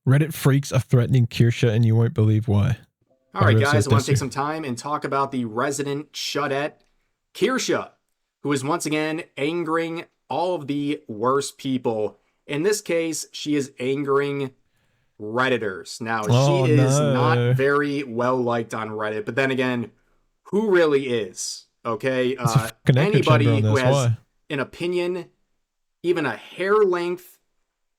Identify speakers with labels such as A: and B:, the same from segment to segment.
A: Reddit freaks are threatening Kirsha and you won't believe why.
B: All right, guys, I want to take some time and talk about the resident shudette, Kirsha, who is once again angering all of the worst people. In this case, she is angering Redditors. Now, she
A: Oh
B: is not
A: no.
B: very well liked on Reddit, but then again, who really is? Okay,
A: It's a fucking echo chamber
B: anybody
A: on
B: who
A: this.
B: has
A: Why?
B: an opinion, even a hair length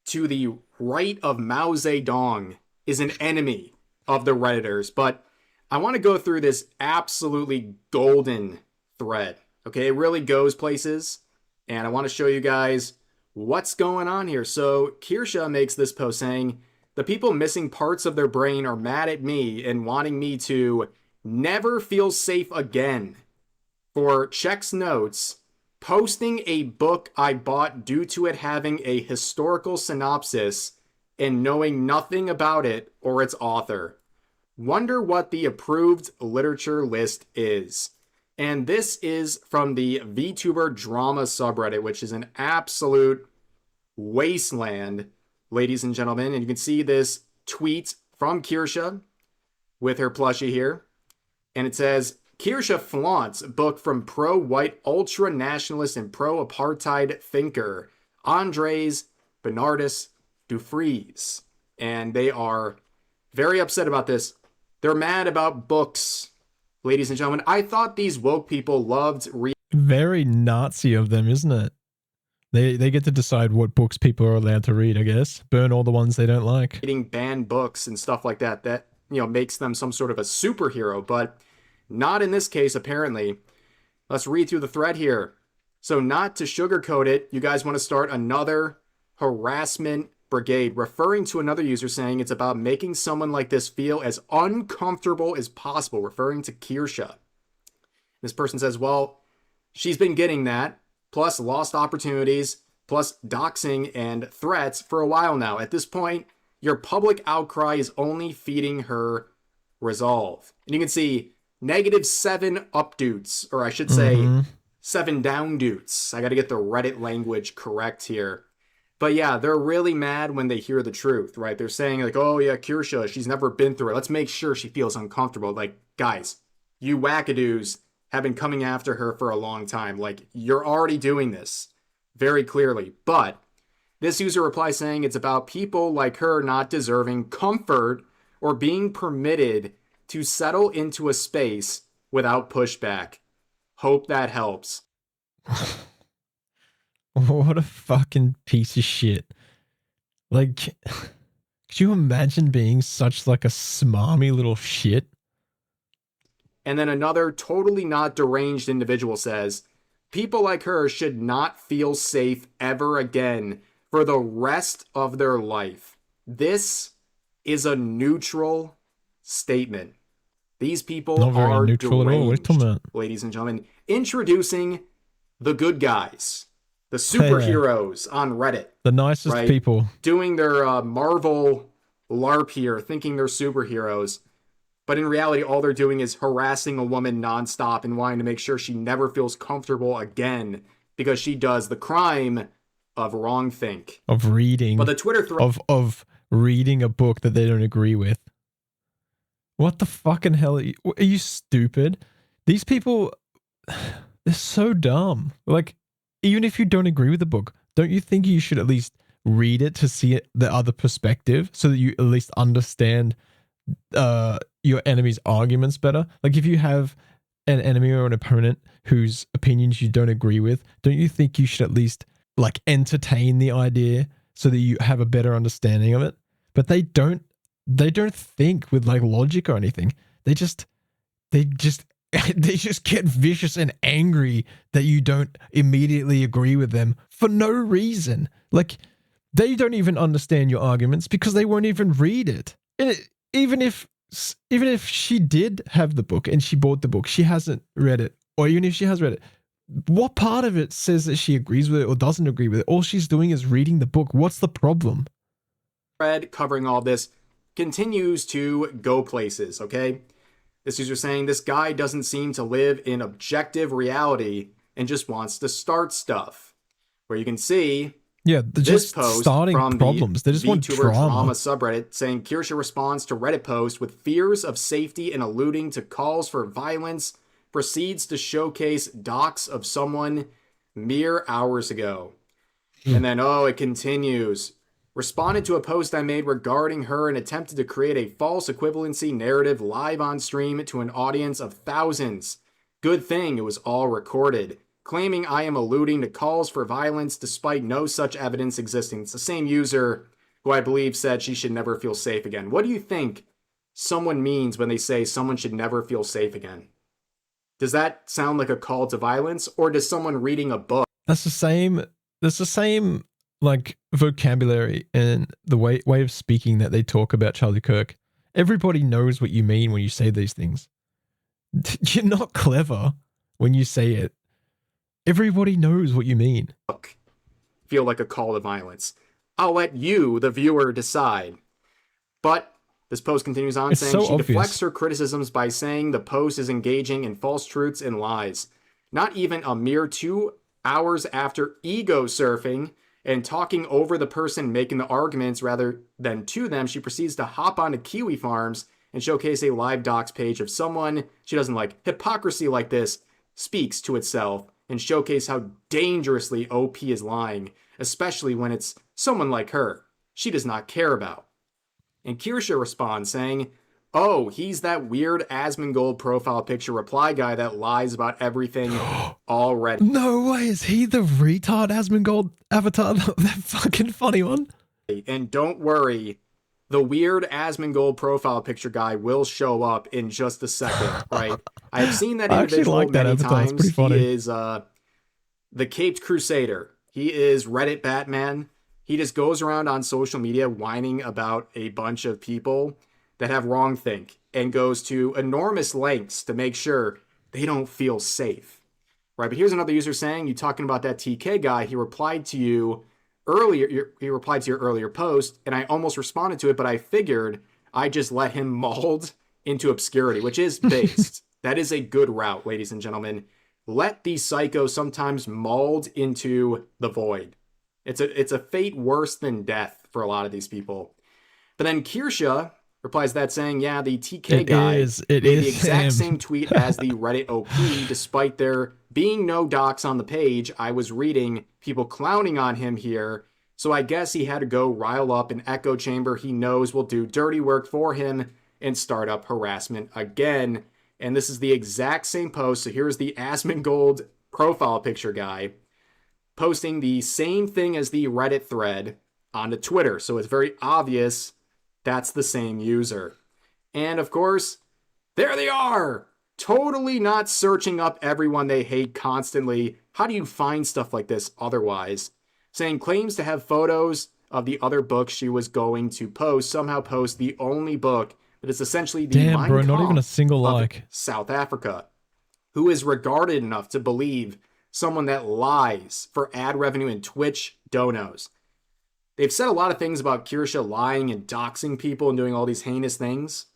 B: to the right of Mao Zedong, is an enemy of the Redditors. But I want to go through this absolutely golden thread. Okay, it really goes places, and I want to show you guys what's going on here. So Kirsha makes this post saying, the people missing parts of their brain are mad at me and wanting me to never feel safe again. For checks notes, posting a book I bought due to it having a historical synopsis and knowing nothing about it or its author. Wonder what the approved literature list is. And this is from the VTuber drama subreddit, which is an absolute wasteland, ladies and gentlemen. And you can see this tweet from Kirsha with her plushie here. And it says, Kirsha flaunts book from pro-white ultra-nationalist and pro-apartheid thinker Andres Bernardus Dufries. And they are very upset about this. They're mad about books, ladies and gentlemen. I thought these woke people loved
A: Very Nazi of them, isn't it? They get to decide what books people are allowed to read, I guess. Burn all the ones they don't like.
B: reading banned books and stuff like that. That, makes them some sort of a superhero, but not in this case, apparently. Let's read through the thread here. So, not to sugarcoat it, you guys want to start another harassment brigade, referring to another user saying it's about making someone like this feel as uncomfortable as possible, referring to Kirsha. This person says, well, she's been getting that, plus lost opportunities, plus doxing and threats for a while now. At this point, your public outcry is only feeding her resolve. And you can see -7 up dudes, or I should say 7 down dudes. I got to get the Reddit language correct here. But yeah, they're really mad when they hear the truth, right? They're saying like, oh yeah, Kirsha, she's never been through it. Let's make sure she feels uncomfortable. Like, guys, you wackadoos have been coming after her for a long time. Like, you're already doing this very clearly. But this user replies saying it's about people like her not deserving comfort or being permitted to settle into a space without pushback. Hope that helps.
A: What a fucking piece of shit. Like, could you imagine being such like a smarmy little shit?
B: And then another totally not deranged individual says, people like her should not feel safe ever again for the rest of their life. This is a neutral statement. These people
A: Not very
B: are
A: neutral at all. What are you talking
B: deranged,
A: about?
B: ladies and gentlemen. Introducing the good guys, the
A: Yeah.
B: superheroes on Reddit,
A: The nicest
B: right?
A: people.
B: Doing their Marvel LARP here, thinking they're superheroes. But in reality, all they're doing is harassing a woman nonstop and wanting to make sure she never feels comfortable again because she does the crime of wrongthink.
A: Of reading.
B: But the Twitter thread
A: Of reading a book that they don't agree with. What the fucking hell are you stupid? These people, they're so dumb. Like, even if you don't agree with the book, don't you think you should at least read it to see it, the other perspective so that you at least understand your enemy's arguments better? Like, if you have an enemy or an opponent whose opinions you don't agree with, don't you think you should at least like entertain the idea so that you have a better understanding of it? But they don't think with like logic or anything. They just they just get vicious and angry that you don't immediately agree with them for no reason. Like, they don't even understand your arguments because they won't even read it. And even if she did have the book and she bought the book, she hasn't read it. Or even if she has read it, what part of it says that she agrees with it or doesn't agree with it? All she's doing is reading the book. What's the problem?
B: thread covering all this continues to go places, okay? This user saying this guy doesn't seem to live in objective reality and just wants to start stuff. Where you can see
A: Yeah, they're
B: This
A: just
B: post
A: starting
B: from
A: problems. They
B: the
A: just want
B: VTuber
A: drama.
B: subreddit saying Kirsha responds to Reddit post with fears of safety and alluding to calls for violence, proceeds to showcase docs of someone mere hours ago. And then, it continues. Responded to a post I made regarding her and attempted to create a false equivalency narrative live on stream to an audience of thousands. Good thing it was all recorded. Claiming I am alluding to calls for violence despite no such evidence existing. It's the same user who I believe said she should never feel safe again. What do you think someone means when they say someone should never feel safe again? Does that sound like a call to violence, or does someone reading a book?
A: That's the same. That's the same like vocabulary and the way of speaking that they talk about Charlie Kirk. Everybody knows what you mean when you say these things. You're not clever when you say it. Everybody knows what you mean.
B: Feel like a call to violence. I'll let you, the viewer, decide. But this post continues on saying
A: so
B: she
A: obvious.
B: deflects her criticisms by saying the post is engaging in false truths and lies. Not even a mere 2 hours after ego surfing and talking over the person making the arguments rather than to them, she proceeds to hop onto Kiwi Farms and showcase a live docs page of someone she doesn't like. Hypocrisy like this speaks to itself and showcase how dangerously OP is lying, especially when it's someone like her she does not care about. And Kirsha responds saying, oh, he's that weird Asmongold profile picture reply guy that lies about everything already.
A: No way, is he the retard Asmongold avatar? That fucking funny one.
B: And don't worry, the weird Asmongold profile picture guy will show up in just a second, right? I have seen that individual
A: like that
B: many
A: avatar.
B: times.
A: It's pretty funny.
B: He is the Caped Crusader. He is Reddit Batman. He just goes around on social media whining about a bunch of people that have wrongthink and goes to enormous lengths to make sure they don't feel safe, right? But here's another user saying, you talking about that TK guy, he replied to you earlier, he replied to your earlier post, and I almost responded to it, but I figured I just let him mold into obscurity, which is based. That is a good route, ladies and gentlemen. Let these psychos sometimes mold into the void. It's a fate worse than death for a lot of these people. But then Kirsha replies that saying, yeah, the TK guy made the exact same tweet as the Reddit OP, despite there being no docs on the page. I was reading people clowning on him here, so I guess he had to go rile up an echo chamber he knows will do dirty work for him and start up harassment again. And this is the exact same post. So here's the Asmongold profile picture guy posting the same thing as the Reddit thread onto Twitter. So it's very obvious that's the same user. And of course, there they are. Totally not searching up everyone they hate constantly. How do you find stuff like this otherwise? Saying claims to have photos of the other book she was going to post, somehow post the only book that is essentially the
A: Damn, bro, not even a single like.
B: South Africa. Who is regarded enough to believe someone that lies for ad revenue and Twitch donos? They've said a lot of things about Kirsha lying and doxing people and doing all these heinous things,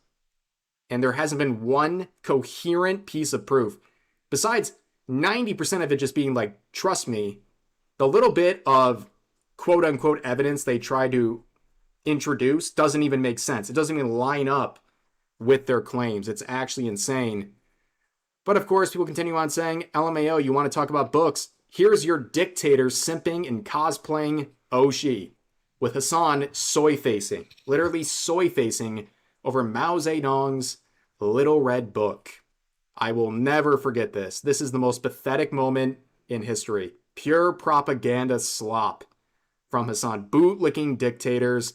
B: and there hasn't been one coherent piece of proof. Besides 90% of it just being like, trust me, the little bit of quote-unquote evidence they try to introduce doesn't even make sense. It doesn't even line up with their claims. It's actually insane. But of course, people continue on saying, LMAO, you want to talk about books? Here's your dictator simping and cosplaying Oshi, with Hassan soy-facing, literally soy-facing over Mao Zedong's Little Red Book. I will never forget this. This is the most pathetic moment in history. Pure propaganda slop from Hassan. Bootlicking dictators,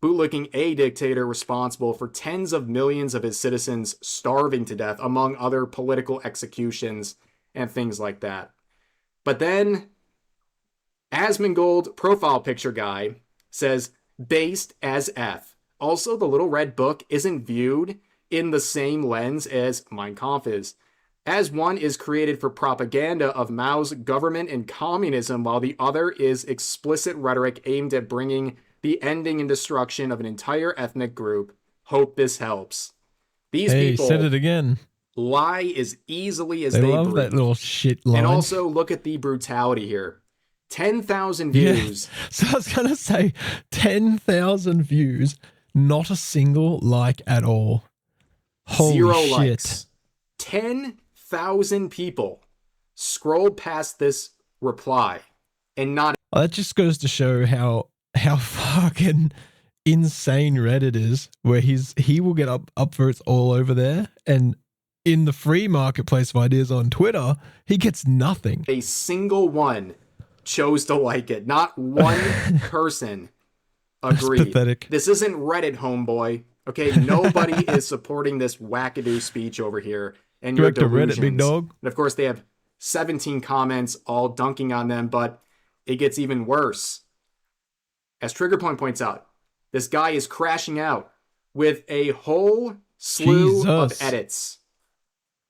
B: bootlicking a dictator responsible for tens of millions of his citizens starving to death, among other political executions and things like that. But then, Asmongold profile picture guy says, based as F. Also, the Little Red Book isn't viewed in the same lens as Mein Kampf is, as one is created for propaganda of Mao's government and communism, while the other is explicit rhetoric aimed at bringing the ending and destruction of an entire ethnic group. Hope this helps. These people
A: said it again.
B: Lie as easily as they
A: love
B: breathe.
A: That little shit line.
B: And also look at the brutality here. 10,000
A: Yeah.
B: views.
A: So I was going to say 10,000 views, not a single like at all. Holy
B: 0
A: shit.
B: likes. 10,000 people scrolled past this reply and not.
A: That just goes to show how fucking insane Reddit is, where he will get upvotes all over there, and in the free marketplace of ideas on Twitter, he gets nothing.
B: A single one chose to like it. Not one person agreed.
A: That's pathetic.
B: This isn't Reddit, homeboy. Okay, nobody is supporting this wackadoo speech over here. And your
A: Direct to
B: delusions.
A: Reddit, big dog.
B: And of course, they have 17 comments all dunking on them, but it gets even worse. As Trigger Point points out, this guy is crashing out with a whole slew of edits.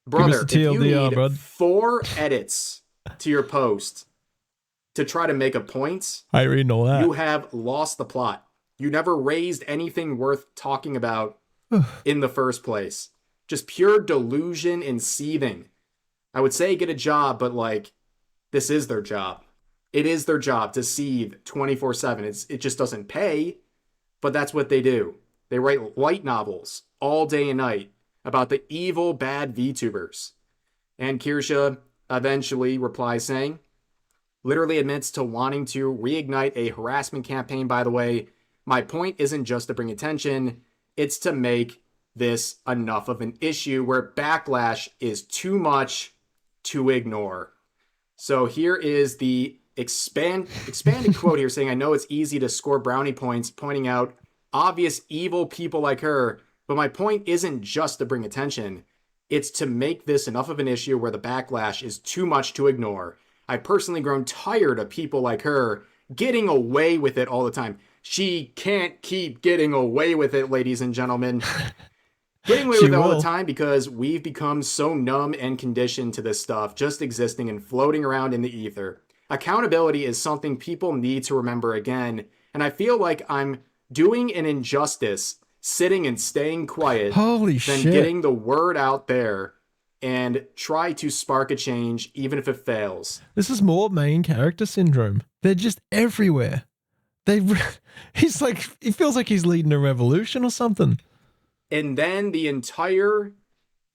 B: Brother, if you need 4 edits to your post to try to make a point,
A: I ain't reading all that.
B: You have lost the plot. You never raised anything worth talking about in the first place. Just pure delusion and seething. I would say get a job, but like, this is their job. It is their job to seethe 24/7. It just doesn't pay, but that's what they do. They write light novels all day and night about the evil, bad VTubers. And Kirsha eventually replies saying, literally admits to wanting to reignite a harassment campaign. By the way, my point isn't just to bring attention, it's to make this enough of an issue where backlash is too much to ignore. So here is the expanded quote here saying, I know it's easy to score brownie points pointing out obvious evil people like her, but my point isn't just to bring attention. It's to make this enough of an issue where the backlash is too much to ignore. I've personally grown tired of people like her getting away with it all the time. She can't keep getting away with it, ladies and gentlemen. Getting away with it all the time because we've become so numb and conditioned to this stuff just existing and floating around in the ether. Accountability is something people need to remember again, and I feel like I'm doing an injustice sitting and staying quiet than getting the word out there and try to spark a change even if it fails.
A: This is more main character syndrome. They're just everywhere. He's like, he feels like he's leading a revolution or something.
B: And then the entire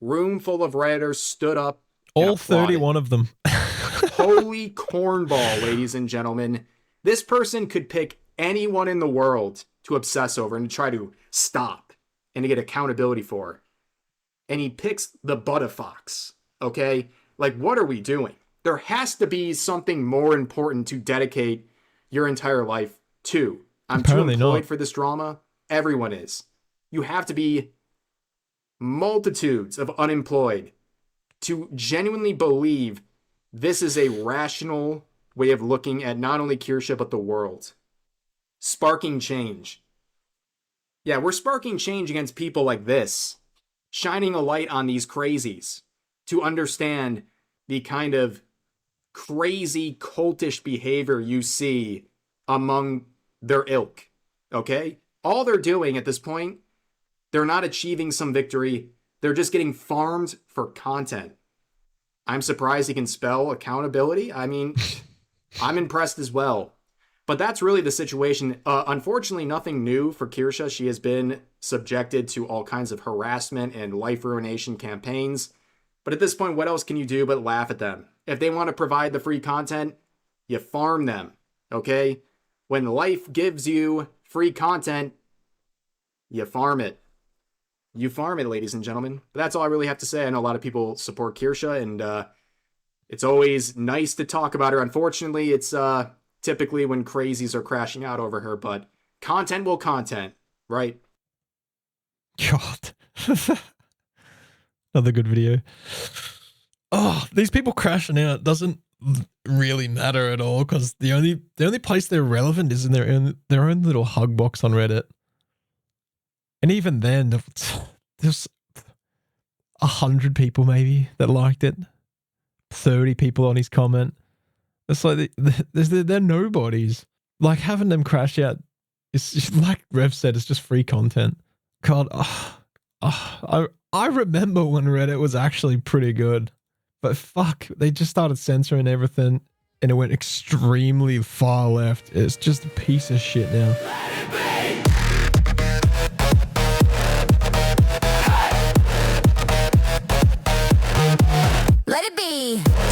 B: room full of Redditors stood up.
A: All 31 of them.
B: Holy cornball, ladies and gentlemen. This person could pick anyone in the world to obsess over and to try to stop and to get accountability for. And he picks the Butterfox, okay? Like, what are we doing? There has to be something more important to dedicate your entire life to. I'm
A: Apparently
B: too employed
A: not.
B: for this drama. Everyone is. You have to be multitudes of unemployed to genuinely believe this is a rational way of looking at not only Kirsha, but the world. Sparking change. Yeah, we're sparking change against people like this, shining a light on these crazies to understand the kind of crazy cultish behavior you see among their ilk, okay? All they're doing at this point, they're not achieving some victory. They're just getting farmed for content. I'm surprised he can spell accountability. I mean, I'm impressed as well. But that's really the situation. Unfortunately, nothing new for Kirsha. She has been subjected to all kinds of harassment and life ruination campaigns. But at this point, what else can you do but laugh at them? If they want to provide the free content, you farm them, okay? When life gives you free content, you farm it. You farm it, ladies and gentlemen. But that's all I really have to say. I know a lot of people support Kirsha, and it's always nice to talk about her. Unfortunately, it's typically when crazies are crashing out over her, but content will content, right?
A: God. Another good video. Oh, these people crashing out doesn't really matter at all because the only place they're relevant is in their own little hug box on Reddit. And even then, there's 100 people maybe that liked it. 30 people on his comment. It's like they're nobodies. Like having them crash out, it's just, like Rev said, it's just free content. God, I remember when Reddit was actually pretty good. But fuck, they just started censoring everything. and it went extremely far left. It's just a piece of shit now.
C: Let it be.